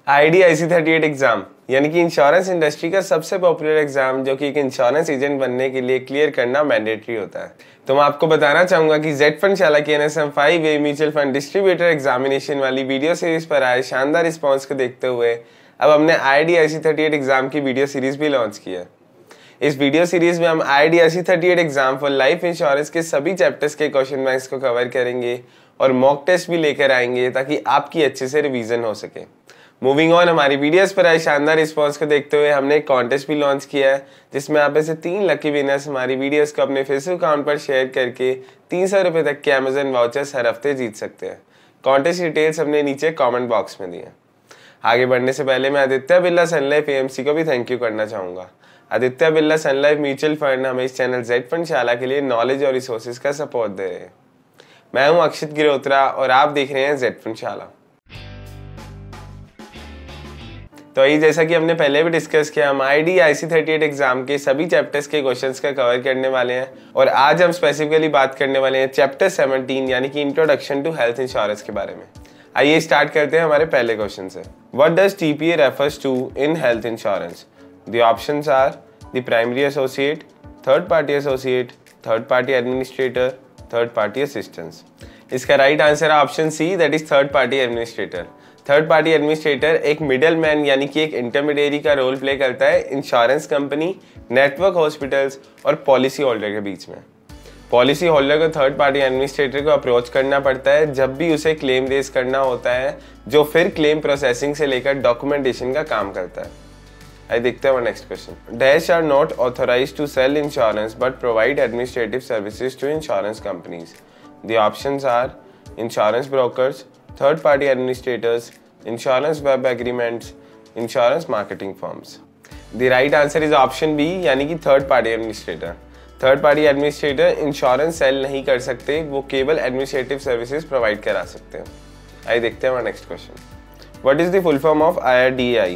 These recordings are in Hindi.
IDIC38 एग्जाम यानी कि इंश्योरेंस इंडस्ट्री का सबसे पॉपुलर एग्जाम जो कि एक इंश्योरेंस एजेंट बनने के लिए क्लियर करना मैंडेटरी होता है। तो मैं आपको बताना चाहूंगा कि जेड फंड शाला की NSM 5A mutual fund distributor examination वाली वीडियो सीरीज पर आए शानदार रिस्पॉन्स को देखते हुए अब हमने IDIC38 एग्जाम की वीडियो सीरीज भी लॉन्च की है। इस वीडियो सीरीज में हम IDIC38 exam for life insurance के सभी चैप्टर्स के क्वेश्चन बैंक्स को कवर करेंगे और मॉक टेस्ट भी लेकर आएंगे ताकि आपकी अच्छे से रिवीजन हो सके। मूविंग ऑन, हमारी वीडियोस पर आए शानदार रिस्पांस को देखते हुए हमने एक कॉन्टेस्ट भी लॉन्च किया है जिसमें आप ऐसे 3 लकी विनर्स हमारी वीडियोस को अपने फेसबुक अकाउंट पर शेयर करके 300 रुपए तक के अमेजन वाउचर्स हर हफ्ते जीत सकते हैं। कॉन्टेस्ट डिटेल्स हमने नीचे कमेंट बॉक्स में दी है। आगे बढ़ने से पहले मैं आदित्य बिरला सन लाइफ AMC को भी थैंक यू करना चाहूंगा। आदित्य बिरला सन लाइफ म्यूचुअल फंड हमें इस चैनल जेड फंड शाला के लिए नॉलेज और रिसोर्सेज का सपोर्ट दे रहे हैं। मैं हूं अक्षित गिरोत्रा और आप देख रहे हैं जेड फंड शाला। तो ये जैसा कि हमने पहले भी डिस्कस किया, हम IDIC38 एग्जाम के सभी चैप्टर्स के क्वेश्चंस का कवर करने वाले हैं और आज हम स्पेसिफिकली बात करने वाले हैं चैप्टर 17 यानी कि इंट्रोडक्शन टू हेल्थ इंश्योरेंस के बारे में। आइए स्टार्ट करते हैं हमारे पहले क्वेश्चन से। What does TPA refers to in health insurance? The options are the primary associate, third party associate, third party administrator, third party assistance. इसका राइट आंसर है option C, that is third party administrator. Third party administrator एक मिडल मैन यानी कि एक इंटरमीडिएरी का रोल प्ले करता है इंश्योरेंस कंपनी, नेटवर्क हॉस्पिटल्स और पॉलिसी होल्डर के बीच में। पॉलिसी होल्डर को थर्ड पार्टी एडमिनिस्ट्रेटर को अप्रोच करना पड़ता है जब भी उसे क्लेम रेज करना होता है, जो फिर क्लेम प्रोसेसिंग से लेकर डॉक्यूमेंटेशन का काम करता है। आइए देखते हैं next question. Dash are not authorized to sell insurance but provide administrative services to insurance companies. The options are insurance brokers, third party administrators, insurance web agreements, insurance marketing firms. The right answer is option B यानी कि third party administrator. Third party administrator insurance sell नहीं कर सकते, वो केवल एडमिनिस्ट्रेटिव सर्विसेज प्रोवाइड करा सकते हैं। आइए देखते हैं next question. What is the full form of IRDAI?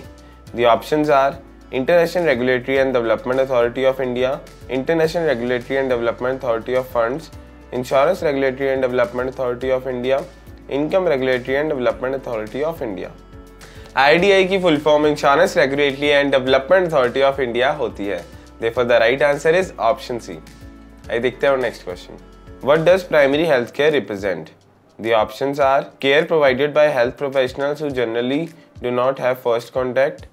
The options are international regulatory and development authority of India, international regulatory and development authority of funds, insurance regulatory and development authority of India, income regulatory and development authority of India. IRDAI की full form insurance regulatory and development authority of India होती है। Therefore, the right answer is option C. आइए देखते हैं next question. What does primary health care represent? The options are care provided by health professionals who generally do not have first contact,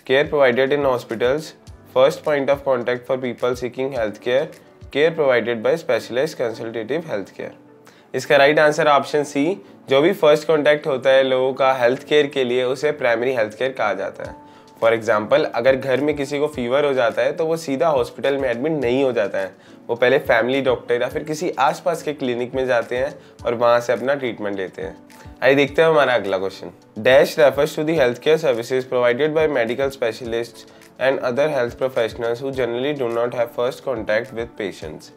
care provided in hospitals, first point of contact for people seeking health care provided by specialized consultative health care. इसका राइट आंसर ऑप्शन सी, जो भी फर्स्ट कॉन्टैक्ट होता है लोगों का हेल्थ केयर के लिए उसे प्राइमरी हेल्थ केयर कहा जाता है। फॉर एग्जाम्पल, अगर घर में किसी को फीवर हो जाता है तो वो सीधा हॉस्पिटल में एडमिट नहीं हो जाता है, वो पहले फैमिली डॉक्टर या फिर किसी आसपास के क्लिनिक में जाते हैं और वहां से अपना ट्रीटमेंट लेते हैं। आइए देखते हैं हमारा अगला question. Dash refers to the health care services provided by medical specialists and other health professionals who generally do not have first contact with patients.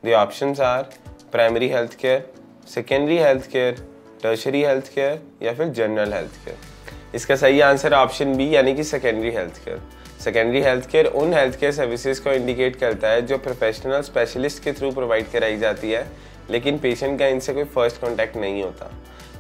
The options are primary health care, secondary health care, tertiary health care या फिर जनरल हेल्थ केयर। इसका सही आंसर ऑप्शन बी यानी कि secondary health care. Secondary health care उन हेल्थ केयर सर्विसेज को इंडिकेट करता है जो प्रोफेशनल स्पेशलिस्ट के थ्रू प्रोवाइड कराई जाती है, लेकिन पेशेंट का इनसे कोई फर्स्ट कॉन्टैक्ट नहीं होता।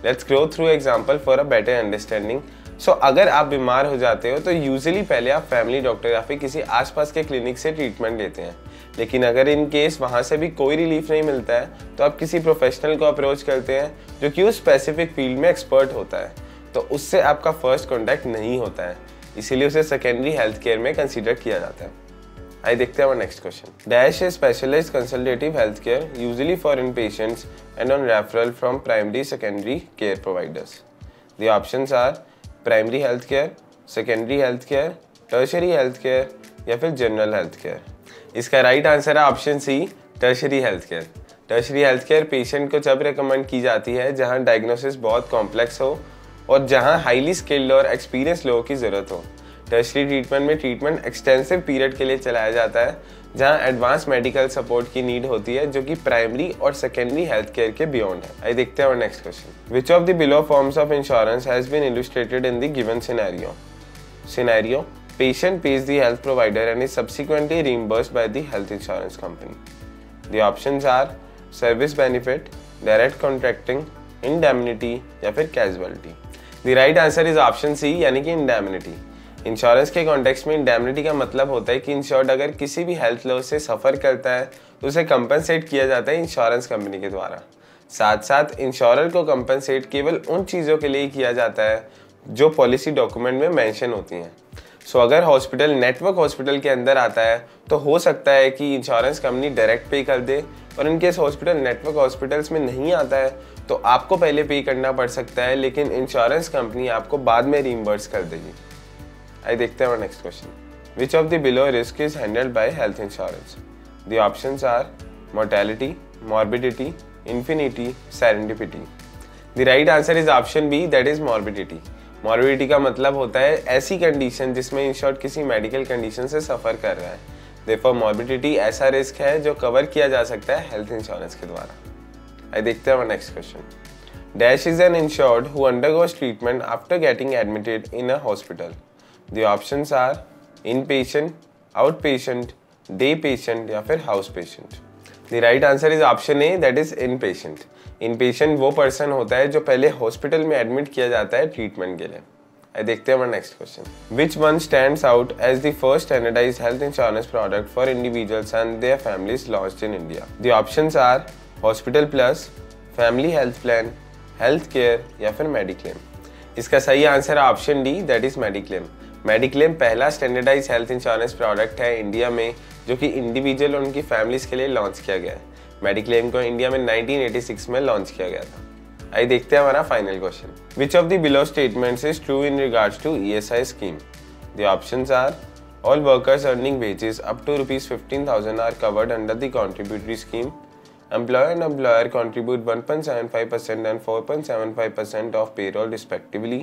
Let's go through example for a better understanding. So अगर आप बीमार हो जाते हो तो यूजुअली पहले आप फैमिली डॉक्टर या फिर किसी आसपास के क्लिनिक से ट्रीटमेंट लेते हैं, लेकिन अगर इन केस वहाँ से भी कोई रिलीफ नहीं मिलता है तो आप किसी प्रोफेशनल को अप्रोच करते हैं जो कि उस स्पेसिफिक फील्ड में एक्सपर्ट होता है, तो उससे आपका फर्स्ट कॉन्टैक्ट नहीं होता है, इसीलिए उसे सेकेंडरी हेल्थ केयर में कंसीडर किया जाता है। आइए देखते हैं next question. Dash is specialized consultative health care usually for in patients and on referral from primary secondary care providers. The options are primary health care, secondary health care, tertiary health care या फिर जनरल हेल्थ केयर। इसका राइट आंसर है option C, tertiary health care. Tertiary health care patient को जब रिकमेंड की जाती है जहां डायग्नोसिस बहुत कॉम्प्लेक्स हो और जहां हाईली स्किल्ड और एक्सपीरियंस लोगों की जरूरत हो। टर्शरी ट्रीटमेंट में ट्रीटमेंट एक्सटेंसिव पीरियड के लिए चलाया जाता है जहां एडवांस मेडिकल सपोर्ट की नीड होती है, जो कि प्राइमरी और सेकेंडरी हेल्थ केयर के बियॉन्ड है। आइए देखते हैं next question. Which of the below forms of insurance has been illustrated in the given scenario? Patient pays the health provider and is subsequently reimbursed by the health insurance company. The options are service benefit, direct contracting, indemnity या फिर casualty. The right answer is option C यानी कि इंडेमनिटी। इंश्योरेंस के कॉन्टेक्स्ट में इंडेमनिटी का मतलब होता है कि इंश्योर्ड अगर किसी भी हेल्थ लॉस से सफ़र करता है तो उसे कंपनसेट किया जाता है इंश्योरेंस कंपनी के द्वारा। साथ साथ इंश्योरर को कंपनसेट केवल उन चीज़ों के लिए किया जाता है जो पॉलिसी डॉक्यूमेंट में मेंशन होती हैं। सो अगर हॉस्पिटल नेटवर्क हॉस्पिटल के अंदर आता है तो हो सकता है कि इंश्योरेंस कंपनी डायरेक्ट पे कर दे, और इनके हॉस्पिटल नेटवर्क हॉस्पिटल्स में नहीं आता है तो आपको पहले पे करना पड़ सकता है, लेकिन इंश्योरेंस कंपनी आपको बाद में रीइंबर्स कर देगी। आइए देखते हैं next question. Which of the below risk is handled by health insurance? The options are mortality, morbidity, infinity, serendipity. The right answer is option B, that is morbidity. Morbidity का मतलब होता है ऐसी कंडीशन जिसमें इंश्योर्ड किसी मेडिकल कंडीशन से सफ़र कर रहा है। देयरफॉर मॉर्बिडिटी ऐसा रिस्क है जो कवर किया जा सकता है हेल्थ इंश्योरेंस के द्वारा। आइए देखते हैं next question. Dash is an insured who undergoes treatment after getting admitted in a hospital. The options are in patient, out patient, day patient या फिर house patient. The right answer is option A, that is in patient. In patient वो पर्सन होता है जो पहले हॉस्पिटल में एडमिट किया जाता है ट्रीटमेंट के लिए। आइए देखते हैं next question. Which one stands out as the first standardized health insurance product for individuals and their families launched in India? The options are hospital plus, family health plan, health care या फिर मेडिक्लेम। इसका सही आंसर है option D, that is mediclaim. Mediclaim पहला स्टैंडर्डाइज्ड हेल्थ इंश्योरेंस प्रोडक्ट है इंडिया में जो कि इंडिविजुअल और उनकी फैमिलीज के लिए लॉन्च किया गया है। मेडिक्लेम को इंडिया में 1986 में लॉन्च किया गया था। आइए देखते हैं हमारा final question. Which of the below statements is true in regards to ESI scheme? The options are all workers earning wages up to ₹15,000 are covered under the contributory scheme. Employer and employer contribute 1.75% and 4.75% of payroll respectively.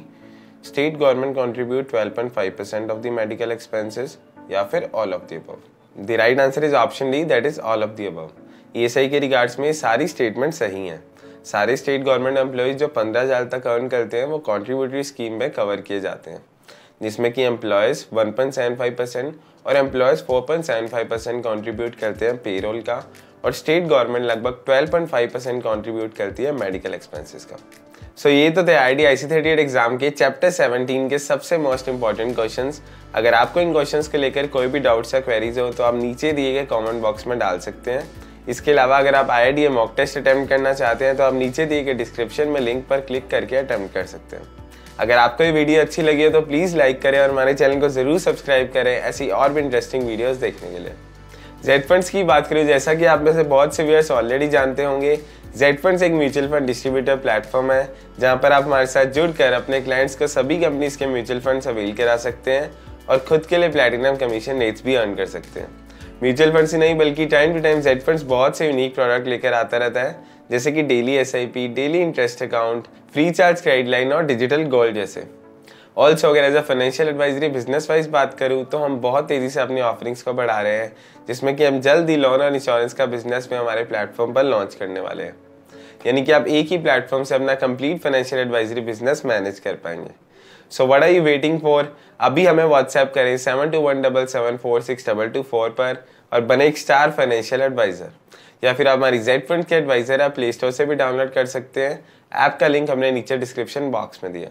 State government contribute 12.5% of the medical expenses या फिर all of the above. The right answer is option D, that is all of the above. ESI के रिगार्ड्स में सारी स्टेटमेंट सही हैं। सारे स्टेट गवर्नमेंट एम्प्लॉयज जो 15,000 तक अर्न करते हैं वो कॉन्ट्रीब्यूटरी स्कीम में कवर किए जाते हैं, जिसमें कि एम्प्लॉयज़ 1.75% और एम्प्लॉयज़ 4.75% कॉन्ट्रीब्यूट करते हैं पेरोल का, और स्टेट गवर्नमेंट लगभग 12.5% कॉन्ट्रीब्यूट करती है मेडिकल एक्सपेंसेस का। सो ये तो थे IIT IC38 एग्जाम के चैप्टर 17 के सबसे मोस्ट इंपॉर्टेंट क्वेश्चंस। अगर आपको इन क्वेश्चंस को लेकर कोई भी डाउट्स या क्वेरीज हो तो आप नीचे दिए गए कमेंट बॉक्स में डाल सकते हैं। इसके अलावा अगर आप IITA मॉक टेस्ट अटैम्प्ट करना चाहते हैं तो आप नीचे दिए गए डिस्क्रिप्शन में लिंक पर क्लिक करके अटैम्प्ट कर सकते हैं। अगर आपको ये वीडियो अच्छी लगी हो तो प्लीज़ लाइक करें और हमारे चैनल को ज़रूर सब्सक्राइब करें ऐसी और भी इंटरेस्टिंग वीडियोस देखने के लिए। जेड फंड्स की बात करूँ, जैसा कि आप में से बहुत से व्यूअर्स ऑलरेडी जानते होंगे, जेड फंड्स एक म्यूचुअल फंड डिस्ट्रीब्यूटर प्लेटफॉर्म है जहां पर आप हमारे साथ जुड़कर अपने क्लाइंट्स को सभी कंपनीज के म्यूचुअल फंड्स अवेल करा सकते हैं और खुद के लिए प्लैटिनम कमीशन रेट्स भी अर्न कर सकते हैं। म्यूचुअल फंड्स ही नहीं बल्कि time to time Zfunds बहुत से यूनिक प्रोडक्ट लेकर आता रहता है, जैसे कि daily SIP, daily interest account, free charge credit line और डिजिटल गोल्ड जैसे। ऑल्सो अगर as a financial advisory business wise बात करूँ तो हम बहुत तेज़ी से अपनी ऑफरिंग्स को बढ़ा रहे हैं, जिसमें कि हम जल्द ही लोन और इंश्योरेंस का बिजनेस में हमारे प्लेटफॉर्म पर लॉन्च करने वाले हैं। यानी कि आप एक ही प्लेटफॉर्म से अपना complete financial advisory business manage कर पाएंगे। So what are you waiting for? अभी हमें व्हाट्सएप करें 7217746224 पर और बने एक स्टार फाइनेंशियल एडवाइजर, या फिर आप हमारी जेड फंड के एडवाइजर आप प्ले स्टोर से भी डाउनलोड कर सकते हैं। ऐप का लिंक हमने नीचे डिस्क्रिप्शन बॉक्स में दिया।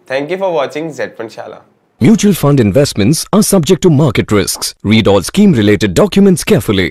Thank you for watching Zed Fund Shala. Mutual fund investments are subject to market risks. Read all scheme related documents carefully.